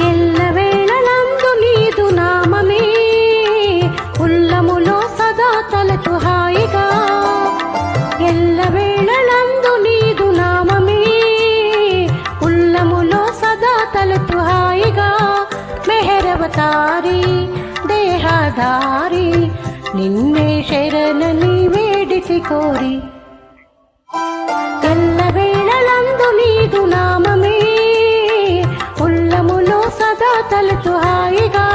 ఎల్లవేళలందు నీదు నామమే ఉల్లములో సదా తలచు హాయిగా. ఎల్లవేళలందు నీదు నామమే ఉల్లములో సదా తలచు హాయిగా. మెహరవతారి దేహధారి నిన్నే శరణని వేడిచి కోరి. ఎల్లవేళలందు నీదు నామమే ఉల్లములో సదా తలచు హాయిగా.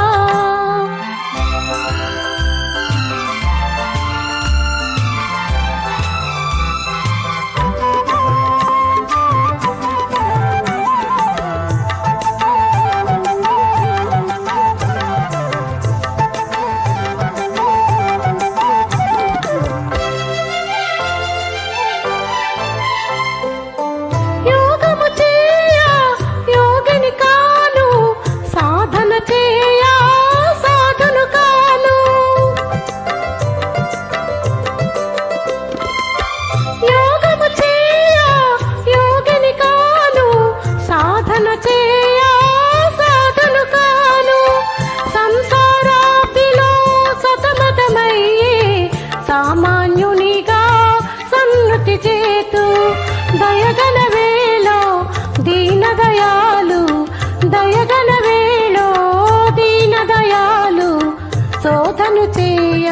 సామాన్యునిగా సన్నతి చేతు దయగల వేలో దీనదయాలు. దయగల వేలో దీనదయాలు శోధను చేయ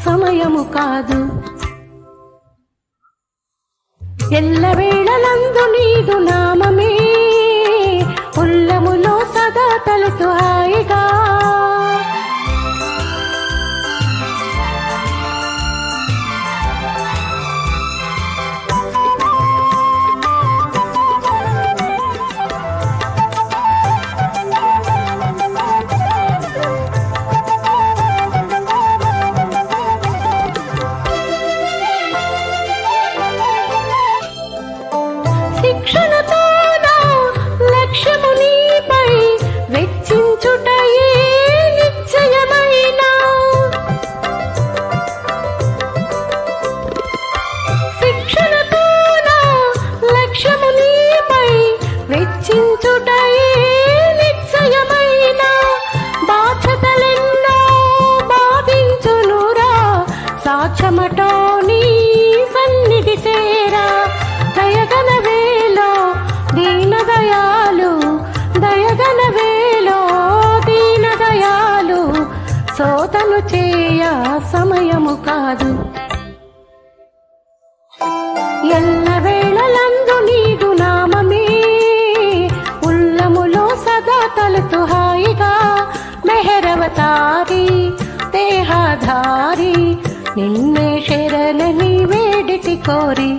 సమయము కాదు. ఎల్లవేళలందు నీదు నామమే ఉల్లములో సదా తలచు హాయిగా. శిక్షణతో నా లక్ష్యము నీపై వెచ్చించుటయే నిశ్చయమైన. శిక్షణతో నా లక్ష్యము నీపై వెచ్చించుటయే నిశ్చయమైన. బాధ్యతలెన్నో బాధించునురా సాక్ష్యమటో నీ సన్నిధి చేరా. దయగల వేలో దీనదయాలు దయగల వేలో దీనదయాలు శోధను చేయ సమయము కాదు. ఎల్లవేళలందు నీదు నామమే ఉల్లములో సదా తలచు హాయిగా. మెహరవతారి దేహధారి నిన్నే శరణని వేడిచి కోరి.